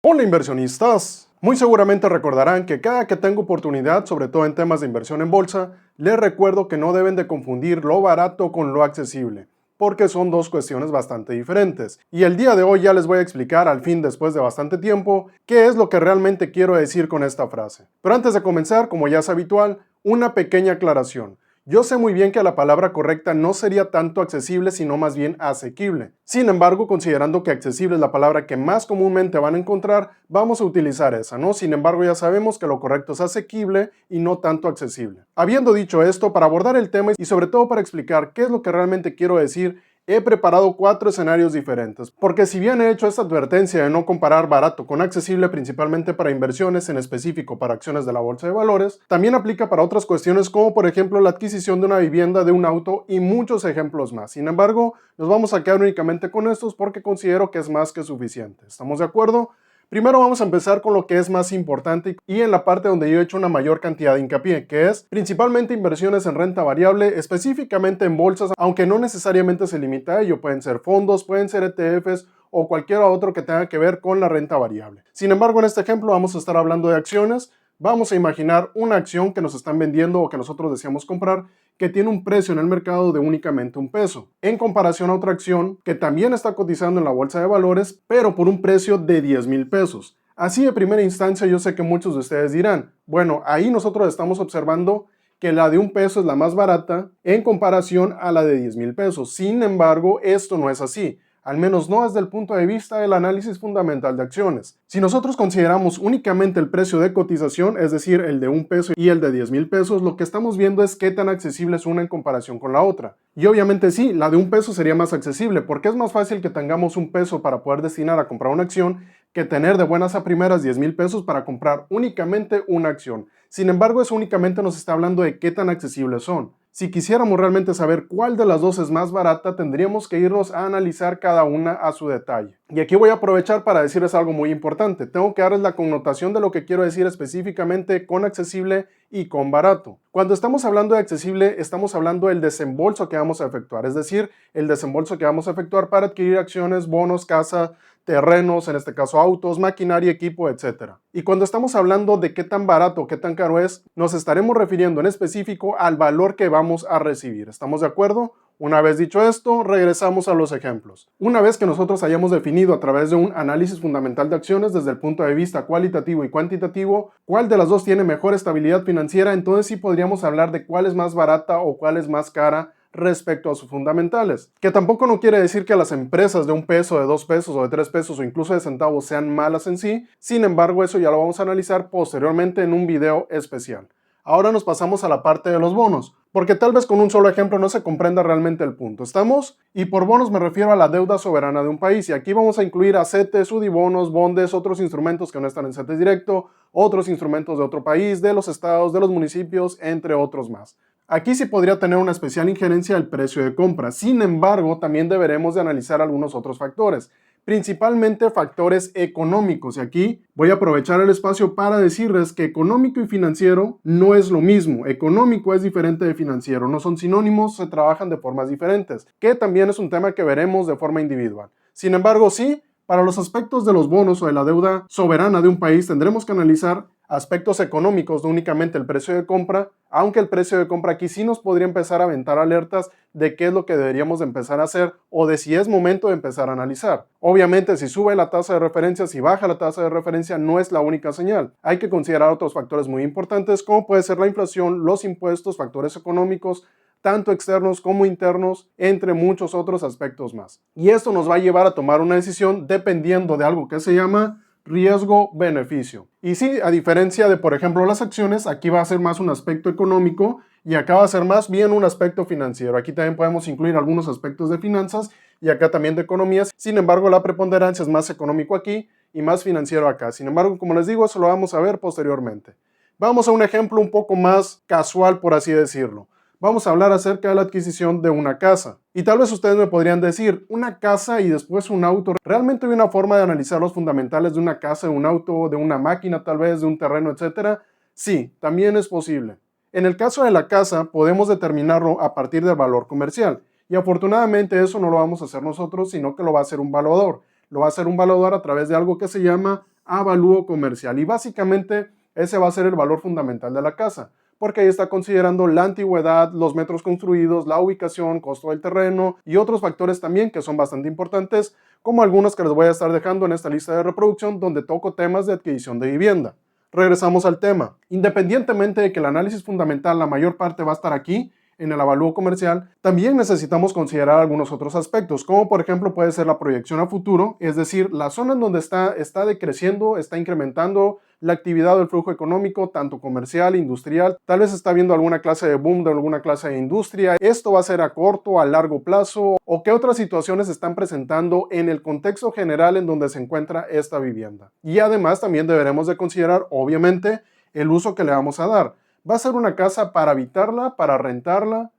Hola inversionistas, muy seguramente recordarán que cada que tengo oportunidad, sobre todo en temas de inversión en bolsa, les recuerdo que no deben de confundir lo barato con lo accesible, porque son dos cuestiones bastante diferentes. Y el día de hoy ya les voy a explicar, al fin después de bastante tiempo, qué es lo que realmente quiero decir con esta frase. Pero antes de comenzar, como ya es habitual, una pequeña aclaración. Yo sé muy bien que la palabra correcta no sería tanto accesible, sino más bien asequible. Sin embargo, considerando que accesible es la palabra que más comúnmente van a encontrar, vamos a utilizar esa, ¿no? Sin embargo, ya sabemos que lo correcto es asequible y no tanto accesible. Habiendo dicho esto, para abordar el tema y sobre todo para explicar qué es lo que realmente quiero decir, he preparado 4 escenarios diferentes, porque si bien he hecho esta advertencia de no comparar barato con accesible principalmente para inversiones, en específico para acciones de la bolsa de valores, también aplica para otras cuestiones como por ejemplo la adquisición de una vivienda, de un auto y muchos ejemplos más. Sin embargo, nos vamos a quedar únicamente con estos porque considero que es más que suficiente. ¿Estamos de acuerdo? Primero vamos a empezar con lo que es más importante y en la parte donde yo he hecho una mayor cantidad de hincapié, que es principalmente inversiones en renta variable, específicamente en bolsas, aunque no necesariamente se limita a ello, pueden ser fondos, pueden ser ETFs o cualquier otro que tenga que ver con la renta variable. Sin embargo, en este ejemplo vamos a estar hablando de acciones. Vamos a imaginar una acción que nos están vendiendo o que nosotros deseamos comprar que tiene un precio en el mercado de únicamente $1, en comparación a otra acción que también está cotizando en la bolsa de valores, pero por un precio de $10,000. Así de primera instancia yo sé que muchos de ustedes dirán, bueno, ahí nosotros estamos observando que la de $1 es la más barata en comparación a la de $10,000. Sin embargo, esto no es así. Al menos no desde el punto de vista del análisis fundamental de acciones. Si nosotros consideramos únicamente el precio de cotización, es decir, el de $1 y el de $10,000, lo que estamos viendo es qué tan accesible es una en comparación con la otra. Y obviamente sí, la de $1 sería más accesible, porque es más fácil que tengamos $1 para poder destinar a comprar una acción que tener de buenas a primeras $10,000 para comprar únicamente una acción. Sin embargo, eso únicamente nos está hablando de qué tan accesibles son. Si quisiéramos realmente saber cuál de las dos es más barata, tendríamos que irnos a analizar cada una a su detalle. Y aquí voy a aprovechar para decirles algo muy importante. Tengo que darles la connotación de lo que quiero decir específicamente con accesible y con barato. Cuando estamos hablando de accesible, estamos hablando del desembolso que vamos a efectuar, es decir, el desembolso que vamos a efectuar para adquirir acciones, bonos, casa, terrenos, en este caso autos, maquinaria, equipo, etc. Y cuando estamos hablando de qué tan barato o qué tan caro es, nos estaremos refiriendo en específico al valor que vamos a recibir. ¿Estamos de acuerdo? Una vez dicho esto, regresamos a los ejemplos. Una vez que nosotros hayamos definido a través de un análisis fundamental de acciones desde el punto de vista cualitativo y cuantitativo, cuál de las dos tiene mejor estabilidad financiera, entonces sí podríamos hablar de cuál es más barata o cuál es más cara respecto a sus fundamentales. Que tampoco no quiere decir que las empresas de $1, de $2 o de $3 o incluso de centavos sean malas en sí, sin embargo eso ya lo vamos a analizar posteriormente en un video especial. Ahora nos pasamos a la parte de los bonos, porque tal vez con un solo ejemplo no se comprenda realmente el punto. ¿Estamos? Y por bonos me refiero a la deuda soberana de un país, y aquí vamos a incluir a CETES, UDIBonos, bondes, otros instrumentos que no están en CETES directo, otros instrumentos de otro país, de los estados, de los municipios, entre otros más. Aquí sí podría tener una especial injerencia el precio de compra. Sin embargo, también deberemos de analizar algunos otros factores, principalmente factores económicos. Y aquí voy a aprovechar el espacio para decirles que económico y financiero no es lo mismo. Económico es diferente de financiero, no son sinónimos, se trabajan de formas diferentes, que también es un tema que veremos de forma individual. Sin embargo, sí, para los aspectos de los bonos o de la deuda soberana de un país tendremos que analizar aspectos económicos, no únicamente el precio de compra, aunque el precio de compra aquí sí nos podría empezar a aventar alertas de qué es lo que deberíamos de empezar a hacer o de si es momento de empezar a analizar. Obviamente, si sube la tasa de referencia, si baja la tasa de referencia, no es la única señal. Hay que considerar otros factores muy importantes, como puede ser la inflación, los impuestos, factores económicos, tanto externos como internos, entre muchos otros aspectos más. Y esto nos va a llevar a tomar una decisión dependiendo de algo que se llama riesgo-beneficio. Y sí, a diferencia de, por ejemplo, las acciones, aquí va a ser más un aspecto económico y acá va a ser más bien un aspecto financiero. Aquí también podemos incluir algunos aspectos de finanzas y acá también de economías. Sin embargo, la preponderancia es más económico aquí y más financiero acá. Sin embargo, como les digo, eso lo vamos a ver posteriormente. Vamos a un ejemplo un poco más casual, por así decirlo. Vamos a hablar acerca de la adquisición de una casa. Y tal vez ustedes me podrían decir, una casa y después un auto. ¿Realmente hay una forma de analizar los fundamentales de una casa, de un auto, de una máquina tal vez, de un terreno, etcétera? Sí, también es posible. En el caso de la casa, podemos determinarlo a partir del valor comercial. Y afortunadamente eso no lo vamos a hacer nosotros, sino que lo va a hacer un valuador. Lo va a hacer un valuador a través de algo que se llama avalúo comercial. Y básicamente ese va a ser el valor fundamental de la casa, porque ahí está considerando la antigüedad, los metros construidos, la ubicación, costo del terreno y otros factores también que son bastante importantes, como algunos que les voy a estar dejando en esta lista de reproducción donde toco temas de adquisición de vivienda. Regresamos al tema. Independientemente de que el análisis fundamental, la mayor parte va a estar aquí, en el avalúo comercial, también necesitamos considerar algunos otros aspectos, como por ejemplo puede ser la proyección a futuro, es decir, la zona en donde está decreciendo, está incrementando la actividad del flujo económico, tanto comercial, industrial, tal vez está viendo alguna clase de boom de alguna clase de industria, esto va a ser a corto, a largo plazo, o qué otras situaciones se están presentando en el contexto general en donde se encuentra esta vivienda. Y además también deberemos de considerar, obviamente, el uso que le vamos a dar. ¿Va a ser una casa para habitarla, para rentarla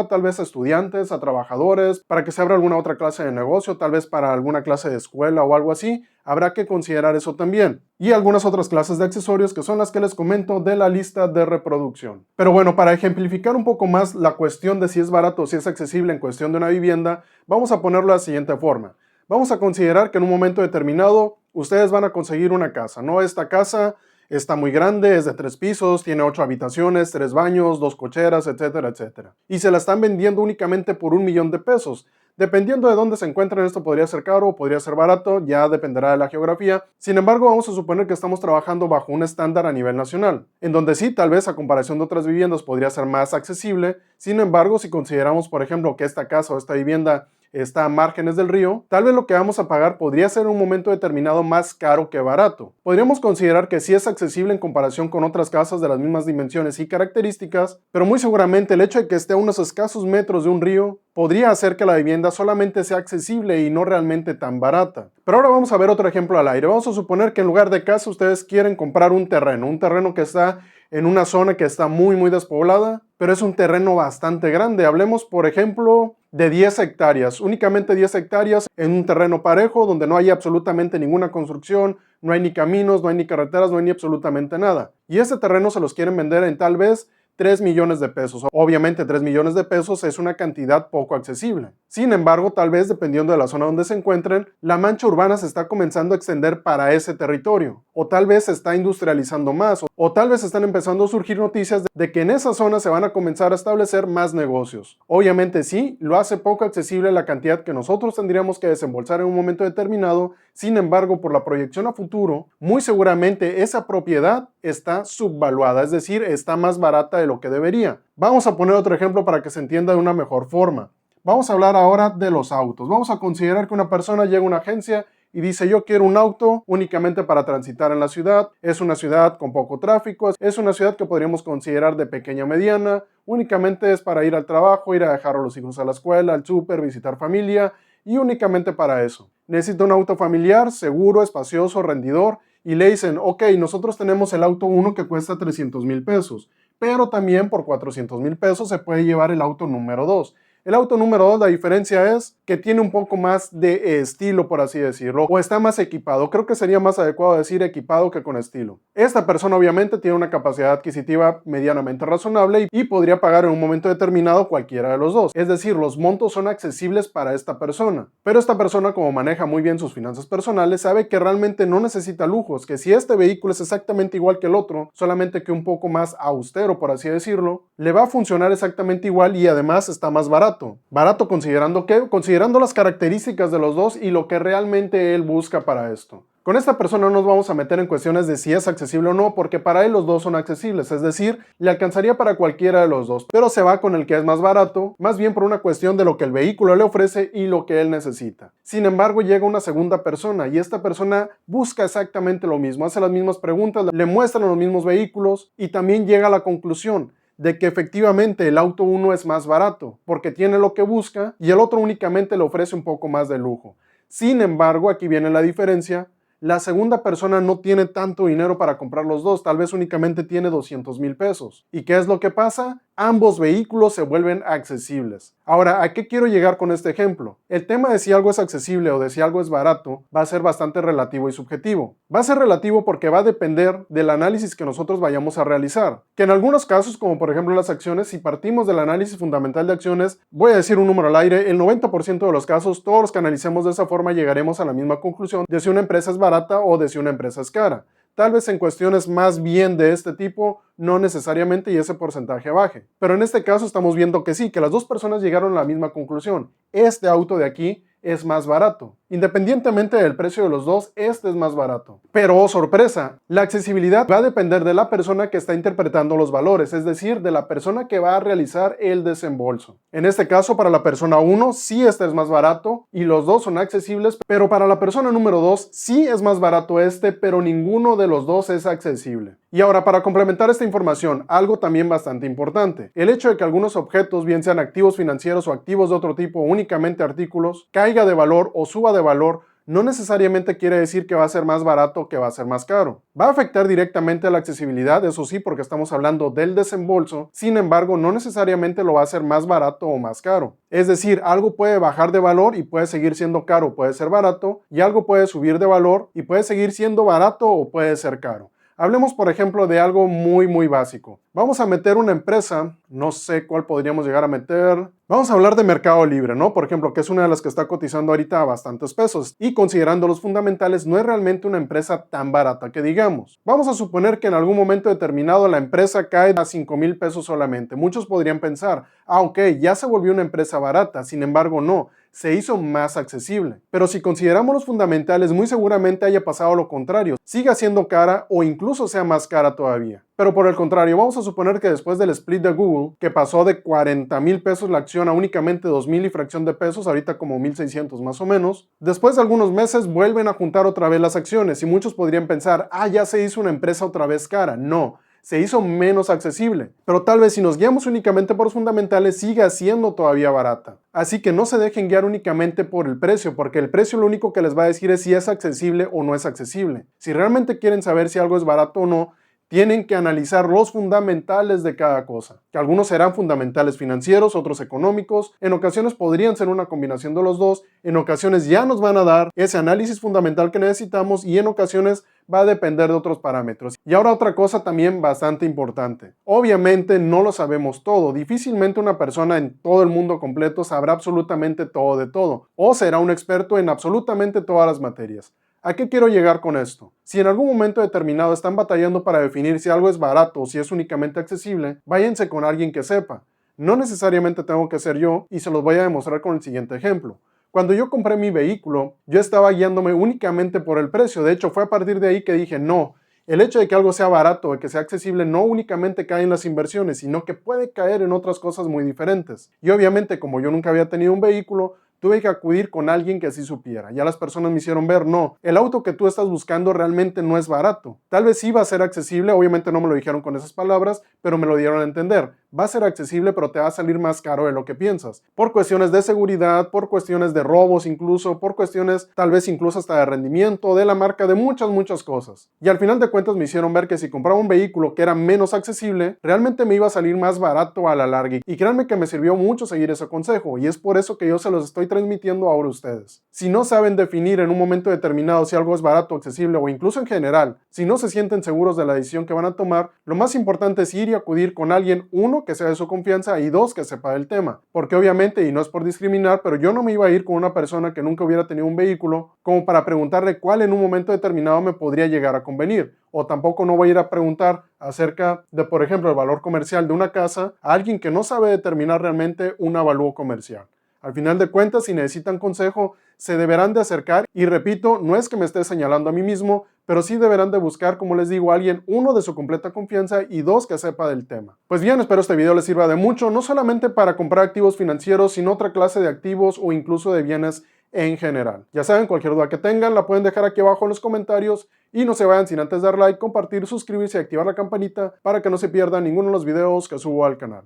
tal vez a estudiantes, a trabajadores, para que se abra alguna otra clase de negocio, tal vez para alguna clase de escuela o algo así? Habrá que considerar eso también. Y algunas otras clases de accesorios que son las que les comento de la lista de reproducción. Pero bueno, para ejemplificar un poco más la cuestión de si es barato o si es accesible en cuestión de una vivienda, vamos a ponerlo de la siguiente forma. Vamos a considerar que en un momento determinado ustedes van a conseguir una casa, ¿no? Esta casa está muy grande, es de 3 pisos, tiene 8 habitaciones, 3 baños, 2 cocheras, etcétera, etcétera. Y se la están vendiendo únicamente por $1,000,000. Dependiendo de dónde se encuentren, esto podría ser caro o podría ser barato, ya dependerá de la geografía. Sin embargo, vamos a suponer que estamos trabajando bajo un estándar a nivel nacional, en donde sí, tal vez a comparación de otras viviendas podría ser más accesible. Sin embargo, si consideramos, por ejemplo, que esta casa o esta vivienda está a márgenes del río, tal vez lo que vamos a pagar podría ser en un momento determinado más caro que barato. Podríamos considerar que sí es accesible en comparación con otras casas de las mismas dimensiones y características, pero muy seguramente el hecho de que esté a unos escasos metros de un río podría hacer que la vivienda solamente sea accesible y no realmente tan barata. Pero ahora vamos a ver otro ejemplo al aire. Vamos a suponer que en lugar de casa ustedes quieren comprar un terreno que está en una zona que está muy despoblada, pero es un terreno bastante grande. Hablemos, por ejemplo, de 10 hectáreas, únicamente 10 hectáreas en un terreno parejo donde no hay absolutamente ninguna construcción, no hay ni caminos, no hay ni carreteras, no hay ni absolutamente nada. Y ese terreno se los quieren vender en tal vez $3,000,000. Obviamente $3,000,000 es una cantidad poco accesible. Sin embargo, tal vez dependiendo de la zona donde se encuentren, la mancha urbana se está comenzando a extender para ese territorio, o tal vez se está industrializando más, o tal vez están empezando a surgir noticias de que en esa zona se van a comenzar a establecer más negocios. Obviamente sí, lo hace poco accesible la cantidad que nosotros tendríamos que desembolsar en un momento determinado. Sin embargo, por la proyección a futuro, muy seguramente esa propiedad está subvaluada, es decir, está más barata de lo que debería. Vamos a poner otro ejemplo para que se entienda de una mejor forma. Vamos a hablar ahora de los autos. Vamos a considerar que una persona llega a una agencia y dice: yo quiero un auto únicamente para transitar en la ciudad. Es una ciudad con poco tráfico, es una ciudad que podríamos considerar de pequeña mediana, únicamente es para ir al trabajo, ir a dejar a los hijos a la escuela, al súper, visitar familia, y únicamente para eso. Necesita un auto familiar, seguro, espacioso, rendidor, y le dicen: ok, nosotros tenemos el auto 1 que cuesta $300,000, pero también por $400,000 se puede llevar el auto número 2. El auto número 2, la diferencia es que tiene un poco más de estilo, por así decirlo, o está más equipado. Creo que sería más adecuado decir equipado que con estilo. Esta persona obviamente tiene una capacidad adquisitiva medianamente razonable y podría pagar en un momento determinado cualquiera de los dos. Es decir, los montos son accesibles para esta persona. Pero esta persona, como maneja muy bien sus finanzas personales, sabe que realmente no necesita lujos, que si este vehículo es exactamente igual que el otro, solamente que un poco más austero, por así decirlo, le va a funcionar exactamente igual y además está más barato. Barato considerando ¿qué? Considerando las características de los dos y lo que realmente él busca para esto. Con esta persona no nos vamos a meter en cuestiones de si es accesible o no, porque para él los dos son accesibles, es decir, le alcanzaría para cualquiera de los dos, pero se va con el que es más barato, más bien por una cuestión de lo que el vehículo le ofrece y lo que él necesita. Sin embargo, llega una segunda persona y esta persona busca exactamente lo mismo, hace las mismas preguntas, le muestran los mismos vehículos y también llega a la conclusión de que efectivamente el auto 1 es más barato, porque tiene lo que busca y el otro únicamente le ofrece un poco más de lujo. Sin embargo, aquí viene la diferencia. La segunda persona no tiene tanto dinero para comprar los dos, tal vez únicamente tiene $200,000. ¿Y qué es lo que pasa? ambos vehículos se vuelven accesibles. Ahora, ¿a qué quiero llegar con este ejemplo? El tema de si algo es accesible o de si algo es barato va a ser bastante relativo y subjetivo. Va a ser relativo porque va a depender del análisis que nosotros vayamos a realizar. Que en algunos casos, como por ejemplo las acciones, si partimos del análisis fundamental de acciones, voy a decir un número al aire, el 90% de los casos, todos los que analicemos de esa forma llegaremos a la misma conclusión de si una empresa es barata o de si una empresa es cara. Tal vez en cuestiones más bien de este tipo, no necesariamente y ese porcentaje baje. Pero en este caso estamos viendo que sí, que las dos personas llegaron a la misma conclusión. Este auto de aquí es más barato. Independientemente del precio de los dos, este es más barato. Pero, oh sorpresa, la accesibilidad va a depender de la persona que está interpretando los valores, es decir, de la persona que va a realizar el desembolso. En este caso, para la persona 1, sí este es más barato y los dos son accesibles, pero para la persona número 2, sí es más barato este, pero ninguno de los dos es accesible. Y ahora, para complementar esta información, algo también bastante importante. El hecho de que algunos objetos, bien sean activos financieros o activos de otro tipo, únicamente artículos, caiga de valor o suba de valor, no necesariamente quiere decir que va a ser más barato o que va a ser más caro. Va a afectar directamente a la accesibilidad, eso sí, porque estamos hablando del desembolso, sin embargo, no necesariamente lo va a hacer más barato o más caro. Es decir, algo puede bajar de valor y puede seguir siendo caro, puede ser barato, y algo puede subir de valor y puede seguir siendo barato o puede ser caro. Hablemos, por ejemplo, de algo muy básico. Vamos a meter una empresa, no sé cuál podríamos llegar a meter. Vamos a hablar de Mercado Libre, ¿no? Por ejemplo, que es una de las que está cotizando ahorita a bastantes pesos. Y considerando los fundamentales, no es realmente una empresa tan barata que digamos. Vamos a suponer que en algún momento determinado la empresa cae a 5,000 pesos solamente. Muchos podrían pensar, ok, ya se volvió una empresa barata. Sin embargo, no. Se hizo más accesible. Pero si consideramos los fundamentales, muy seguramente haya pasado lo contrario. Siga siendo cara o incluso sea más cara todavía. Pero por el contrario, vamos a suponer que después del split de Google, que pasó de 40,000 pesos la acción a únicamente 2,000 y fracción de pesos, ahorita como 1,600 más o menos, después de algunos meses vuelven a juntar otra vez las acciones y muchos podrían pensar, ya se hizo una empresa otra vez cara. No. Se hizo menos accesible, pero tal vez si nos guiamos únicamente por los fundamentales siga siendo todavía barata. Así que no se dejen guiar únicamente por el precio, porque el precio lo único que les va a decir es si es accesible o no es accesible. Si realmente quieren saber si algo es barato o no, tienen que analizar los fundamentales de cada cosa, que algunos serán fundamentales financieros, otros económicos, en ocasiones podrían ser una combinación de los dos, en ocasiones ya nos van a dar ese análisis fundamental que necesitamos y en ocasiones va a depender de otros parámetros. Y ahora otra cosa también bastante importante. Obviamente no lo sabemos todo, difícilmente una persona en todo el mundo completo sabrá absolutamente todo de todo, o será un experto en absolutamente todas las materias. ¿A qué quiero llegar con esto? Si en algún momento determinado están batallando para definir si algo es barato o si es únicamente accesible, váyanse con alguien que sepa. No necesariamente tengo que ser yo y se los voy a demostrar con el siguiente ejemplo. Cuando yo compré mi vehículo, yo estaba guiándome únicamente por el precio. De hecho, fue a partir de ahí que dije, no, el hecho de que algo sea barato o que sea accesible no únicamente cae en las inversiones, sino que puede caer en otras cosas muy diferentes. Y obviamente, como yo nunca había tenido un vehículo, tuve que acudir con alguien que así supiera. Ya las personas me hicieron ver, no, el auto que tú estás buscando realmente no es barato. Tal vez sí va a ser accesible, obviamente no me lo dijeron con esas palabras, pero me lo dieron a entender. Va a ser accesible, pero te va a salir más caro de lo que piensas. Por cuestiones de seguridad, por cuestiones de robos incluso, por cuestiones tal vez incluso hasta de rendimiento, de la marca, de muchas cosas. Y al final de cuentas me hicieron ver que si compraba un vehículo que era menos accesible, realmente me iba a salir más barato a la larga. Y créanme que me sirvió mucho seguir ese consejo, y es por eso que yo se los estoy transmitiendo ahora a ustedes. Si no saben definir en un momento determinado si algo es barato, accesible o incluso en general, si no se sienten seguros de la decisión que van a tomar, lo más importante es ir y acudir con alguien, uno, que sea de su confianza y dos, que sepa del tema. Porque obviamente, y no es por discriminar, pero yo no me iba a ir con una persona que nunca hubiera tenido un vehículo como para preguntarle cuál en un momento determinado me podría llegar a convenir. O tampoco no voy a ir a preguntar acerca de, por ejemplo, el valor comercial de una casa a alguien que no sabe determinar realmente un avalúo comercial. Al final de cuentas, si necesitan consejo, se deberán de acercar y repito, no es que me esté señalando a mí mismo, pero sí deberán de buscar, como les digo, a alguien, uno, de su completa confianza y dos, que sepa del tema. Pues bien, espero este video les sirva de mucho, no solamente para comprar activos financieros, sino otra clase de activos o incluso de bienes en general. Ya saben, cualquier duda que tengan la pueden dejar aquí abajo en los comentarios y no se vayan sin antes dar like, compartir, suscribirse y activar la campanita para que no se pierdan ninguno de los videos que subo al canal.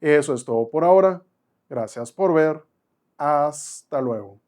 Eso es todo por ahora. Gracias por ver. Hasta luego.